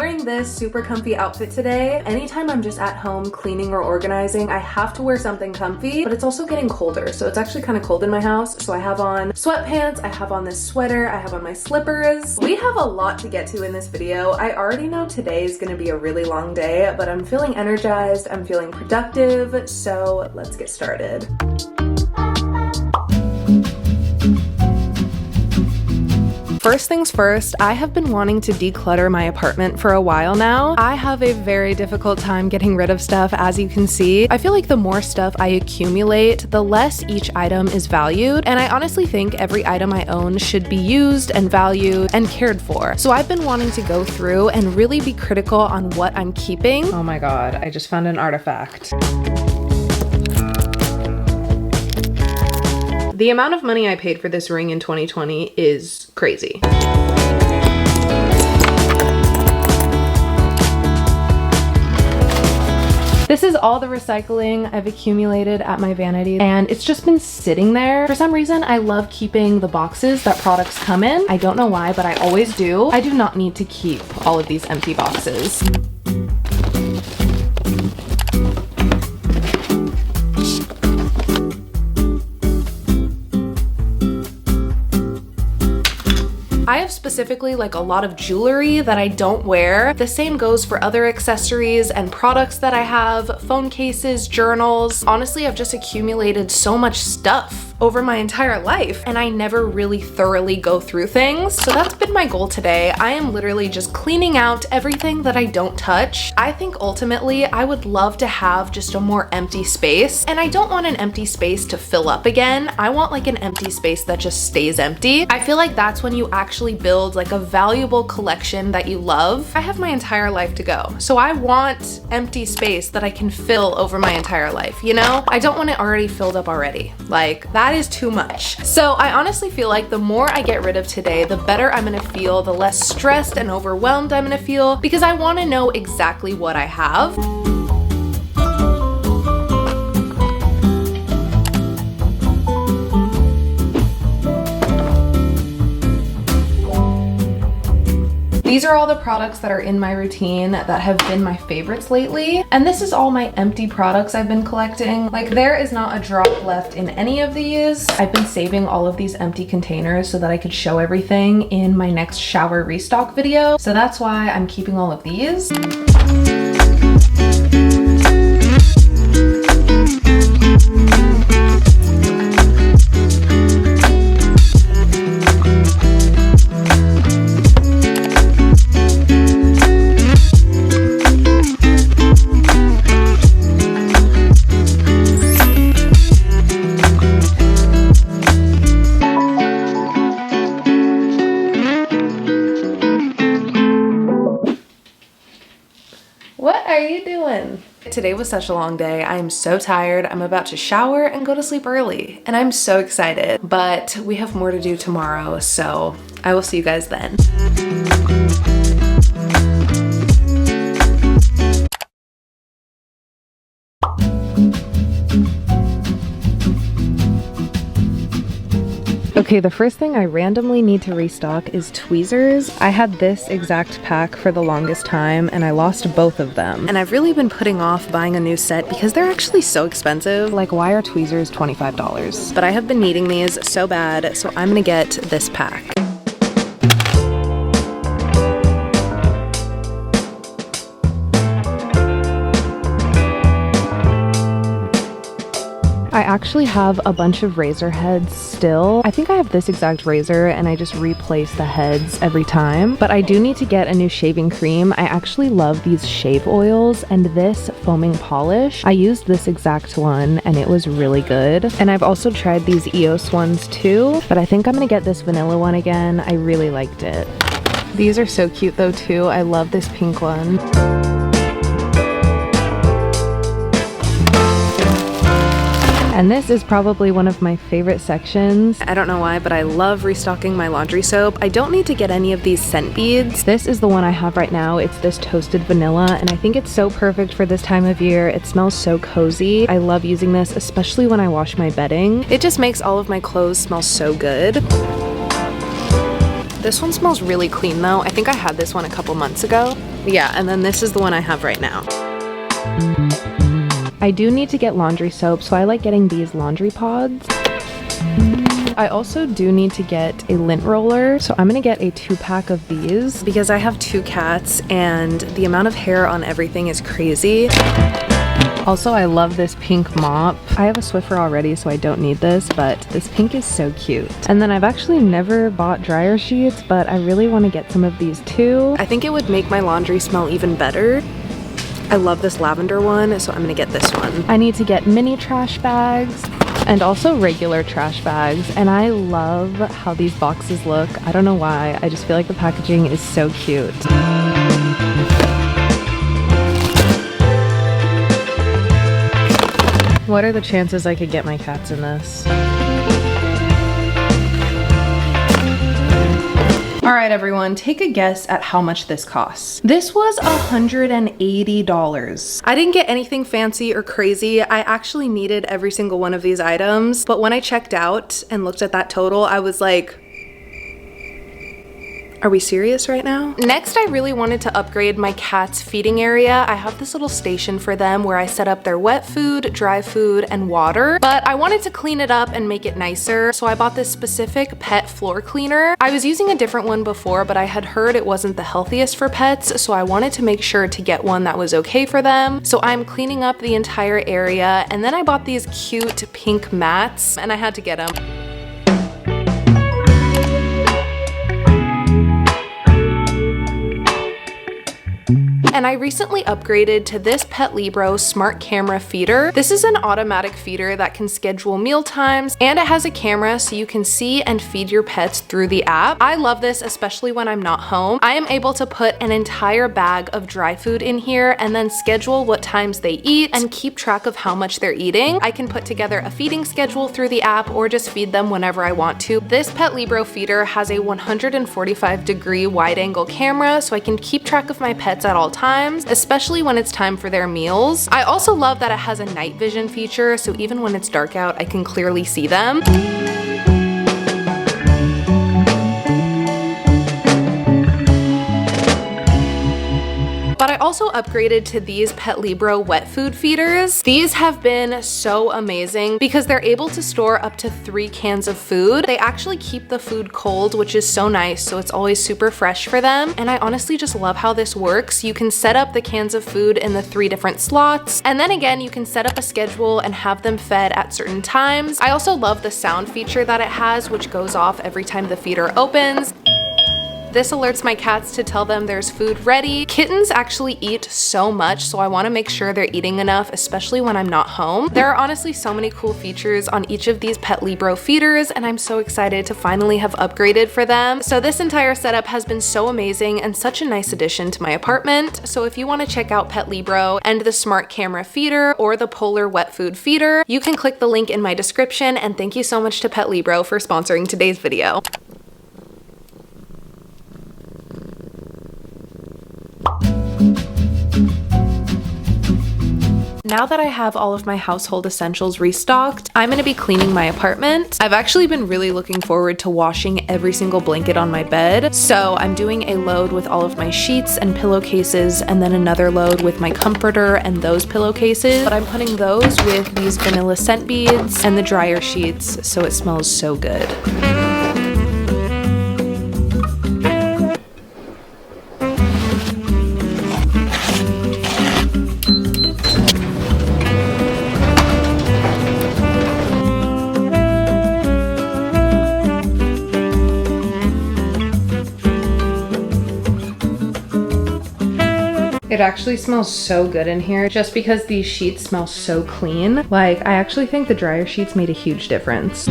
wearing this super comfy outfit today. Anytime I'm just at home cleaning or organizing, I have to wear something comfy, but it's also getting colder. So it's actually kind of cold in my house. So I have on sweatpants, I have on this sweater, I have on my slippers. We have a lot to get to in this video. I already know today is gonna be a really long day, but I'm feeling energized, I'm feeling productive, so let's get started. First things first, I have been wanting to declutter my apartment for a while now. I have a very difficult time getting rid of stuff, as you can see. I feel like the more stuff I accumulate, the less each item is valued, and I honestly think every item I own should be used and valued and cared for. So I've been wanting to go through and really be critical on what I'm keeping. Oh my god, I just found an artifact. The amount of money I paid for this ring in 2020 is crazy. This is all the recycling I've accumulated at my vanity, and it's just been sitting there. For some reason, I love keeping the boxes that products come in. I don't know why, but I always do. I do not need to keep all of these empty boxes. I have specifically like a lot of jewelry that I don't wear. The same goes for other accessories and products that I have, phone cases, journals. Honestly, I've just accumulated so much stuff over my entire life, and I never really thoroughly go through things. So that's been my goal today. I am literally just cleaning out everything that I don't touch. I think ultimately I would love to have just a more empty space, and I don't want an empty space to fill up again. I want like an empty space that just stays empty. I feel like that's when you actually build like a valuable collection that you love. I have my entire life to go, so I want empty space that I can fill over my entire life, you know? I don't want it already filled up already. Like, that is too much. So I honestly feel like the more I get rid of today, the better I'm gonna feel, the less stressed and overwhelmed I'm gonna feel, because I wanna know exactly what I have. These are all the products that are in my routine that have been my favorites lately. And this is all my empty products I've been collecting. Like, there is not a drop left in any of these. I've been saving all of these empty containers so that I could show everything in my next shower restock video. So that's why I'm keeping all of these. What are you doing? Today was such a long day. I am so tired. I'm about to shower and go to sleep early, and I'm so excited, but we have more to do tomorrow, so I will see you guys then. Okay, the first thing I randomly need to restock is tweezers. I had this exact pack for the longest time, and I lost both of them. And I've really been putting off buying a new set because they're actually so expensive. Like, why are tweezers $25? But I have been needing these so bad, so I'm gonna get this pack. I actually have a bunch of razor heads still. I think I have this exact razor and I just replace the heads every time. But I do need to get a new shaving cream. I actually love these shave oils and this foaming polish. I used this exact one and it was really good. And I've also tried these EOS ones too, but I think I'm gonna get this vanilla one again. I really liked it. These are so cute though too. I love this pink one. And this is probably one of my favorite sections. I don't know why, but I love restocking my laundry soap. I don't need to get any of these scent beads. This is the one I have right now. It's this toasted vanilla, and I think it's so perfect for this time of year. It smells so cozy. I love using this, especially when I wash my bedding. It just makes all of my clothes smell so good. This one smells really clean though. I think I had this one a couple months ago. Yeah, and then this is the one I have right now. I do need to get laundry soap, so I like getting these laundry pods. I also do need to get a lint roller, so I'm gonna get a 2-pack of these because I have 2 cats and the amount of hair on everything is crazy. Also, I love this pink mop. I have a Swiffer already, so I don't need this, but this pink is so cute. And then I've actually never bought dryer sheets, but I really want to get some of these too. I think it would make my laundry smell even better. I love this lavender one, so I'm gonna get this one. I need to get mini trash bags and also regular trash bags, and I love how these boxes look. I don't know why, I just feel like the packaging is so cute. What are the chances I could get my cats in this? All right, everyone, take a guess at how much this costs. This was $180. I didn't get anything fancy or crazy. I actually needed every single one of these items, but when I checked out and looked at that total, I was like, are we serious right now? Next, I really wanted to upgrade my cat's feeding area. I have this little station for them where I set up their wet food, dry food, and water, but I wanted to clean it up and make it nicer, so I bought this specific pet floor cleaner. I was using a different one before, but I had heard it wasn't the healthiest for pets, so I wanted to make sure to get one that was okay for them. So I'm cleaning up the entire area, and then I bought these cute pink mats, and I had to get them. And I recently upgraded to this Pet Libro smart camera feeder. This is an automatic feeder that can schedule meal times, and it has a camera so you can see and feed your pets through the app. I love this, especially when I'm not home. I am able to put an entire bag of dry food in here and then schedule what times they eat and keep track of how much they're eating. I can put together a feeding schedule through the app or just feed them whenever I want to. This Pet Libro feeder has a 145-degree wide-angle camera, so I can keep track of my pets at all times, especially when it's time for their meals. I also love that it has a night vision feature, so even when it's dark out, I can clearly see them. But I also upgraded to these Pet Libro wet food feeders. These have been so amazing because they're able to store up to 3 cans of food. They actually keep the food cold, which is so nice, so it's always super fresh for them. And I honestly just love how this works. You can set up the cans of food in the 3 different slots, and then again, you can set up a schedule and have them fed at certain times. I also love the sound feature that it has, which goes off every time the feeder opens. This alerts my cats to tell them there's food ready. Kittens actually eat so much, so I want to make sure they're eating enough, especially when I'm not home. There are honestly so many cool features on each of these Pet Libro feeders, and I'm so excited to finally have upgraded for them. So this entire setup has been so amazing and such a nice addition to my apartment. So if you want to check out Pet Libro and the smart camera feeder or the polar wet food feeder, you can click the link in my description, and thank you so much to Pet Libro for sponsoring today's video. Now that I have all of my household essentials restocked, I'm gonna be cleaning my apartment. I've actually been really looking forward to washing every single blanket on my bed. So I'm doing a load with all of my sheets and pillowcases, and then another load with my comforter and those pillowcases. But I'm putting those with these vanilla scent beads and the dryer sheets, so it smells so good. It actually smells so good in here just because these sheets smell so clean. Like, I actually think the dryer sheets made a huge difference.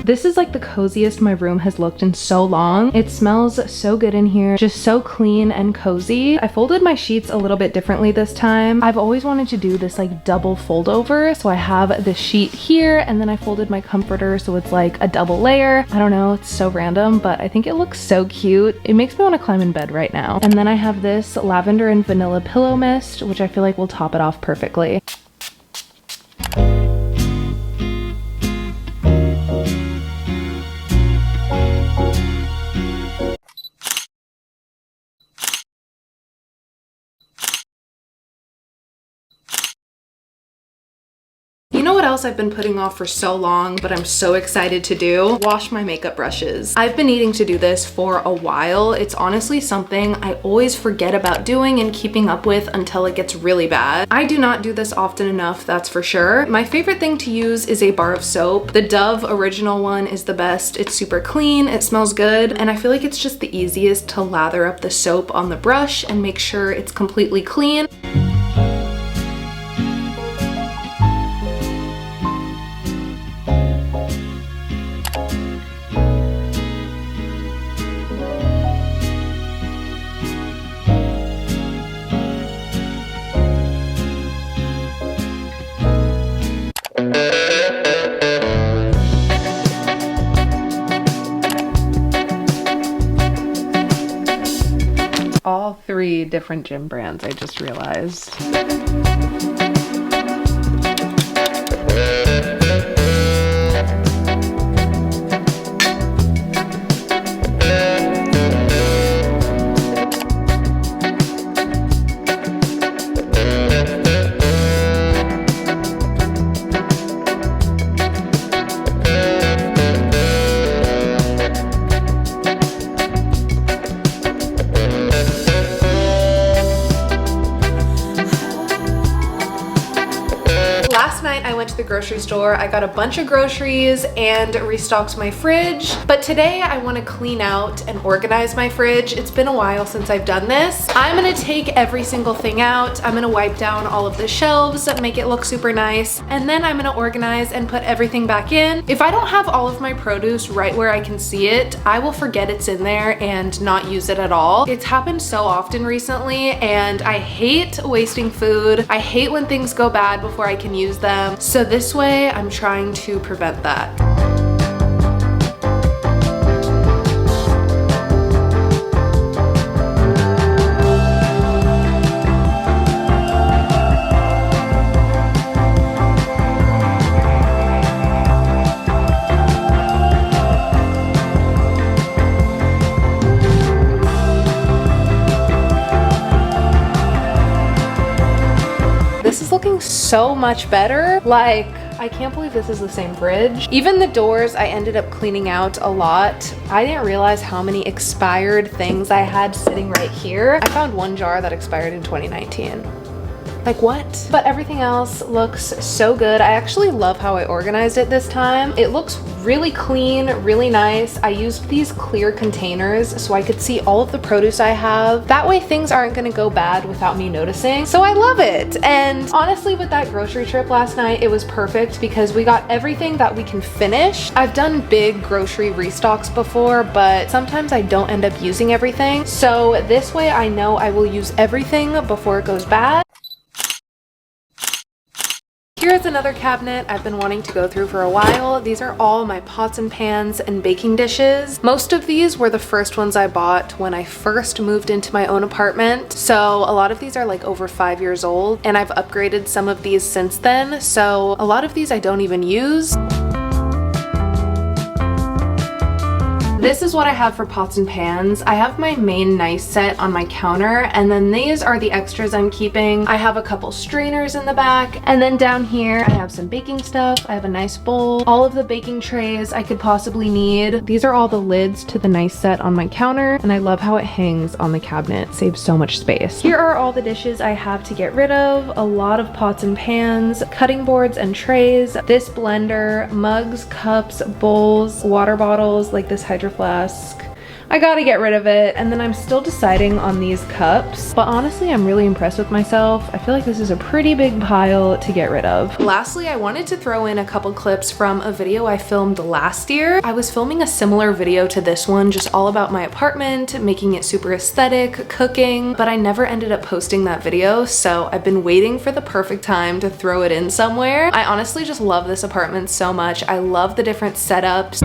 This is like the coziest my room has looked in so long. It smells so good in here, just so clean and cozy. I folded my sheets a little bit differently this time. I've always wanted to do this like double fold over, so I have the sheet here and then I folded my comforter so it's like a double layer. I don't know, it's so random, but I think it looks so cute. It makes me want to climb in bed right now. And then I have this lavender and vanilla pillow mist, which I feel like will top it off perfectly. You know what else I've been putting off for so long, but I'm so excited to do? Wash my makeup brushes. I've been needing to do this for a while. It's honestly something I always forget about doing and keeping up with until it gets really bad. I do not do this often enough, that's for sure. My favorite thing to use is a bar of soap. The Dove original one is the best. It's super clean, it smells good, and I feel like it's just the easiest to lather up the soap on the brush and make sure it's completely clean. All 3 different gym brands, I just realized. Last night I went to the grocery store. I got a bunch of groceries and restocked my fridge. But today I want to clean out and organize my fridge. It's been a while since I've done this. I'm going to take every single thing out. I'm going to wipe down all of the shelves, make it look super nice. And then I'm going to organize and put everything back in. If I don't have all of my produce right where I can see it, I will forget it's in there and not use it at all. It's happened so often recently and I hate wasting food. I hate when things go bad before I can use them. So this way I'm trying to prevent that. This is looking so much better. Like, I can't believe this is the same fridge. Even the doors I ended up cleaning out a lot. I didn't realize how many expired things I had sitting right here. I found one jar that expired in 2019. Like what? But everything else looks so good. I actually love how I organized it this time. It looks really clean, really nice. I used these clear containers so I could see all of the produce I have. That way things aren't gonna go bad without me noticing. So I love it. And honestly, with that grocery trip last night, it was perfect because we got everything that we can finish. I've done big grocery restocks before, but sometimes I don't end up using everything. So this way I know I will use everything before it goes bad. Here's another cabinet I've been wanting to go through for a while. These are all my pots and pans and baking dishes. Most of these were the first ones I bought when I first moved into my own apartment. So a lot of these are like over 5 years old and I've upgraded some of these since then. So a lot of these I don't even use. This is what I have for pots and pans. I have my main nice set on my counter, and then these are the extras I'm keeping. I have a couple strainers in the back, and then down here I have some baking stuff. I have a nice bowl, all of the baking trays I could possibly need. These are all the lids to the nice set on my counter, and I love how it hangs on the cabinet. It saves so much space. Here are all the dishes I have to get rid of. A lot of pots and pans, cutting boards and trays, this blender, mugs, cups, bowls, water bottles like this Hydro Flask, I gotta get rid of it. And then I'm still deciding on these cups, but honestly, I'm really impressed with myself. I feel like this is a pretty big pile to get rid of. Lastly, I wanted to throw in a couple clips from a video I filmed last year. I was filming a similar video to this one, just all about my apartment, making it super aesthetic, cooking, but I never ended up posting that video, so I've been waiting for the perfect time to throw it in somewhere. I honestly just love this apartment so much. I love the different setups.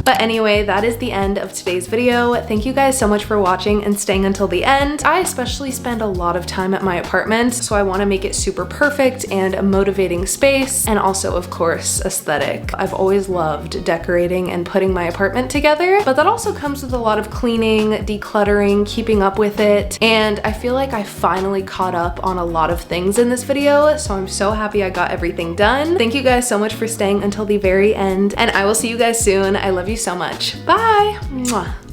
But anyway, that is the end of today's video. Thank you guys so much for watching and staying until the end. I especially spend a lot of time at my apartment, so I want to make it super perfect and a motivating space, and also, of course, aesthetic. I've always loved decorating and putting my apartment together, but that also comes with a lot of cleaning, decluttering, keeping up with it, and I feel like I finally caught up on a lot of things in this video, so I'm so happy I got everything done. Thank you guys so much for staying until the very end, and I will see you guys soon. I love you so much. Bye! Mwah.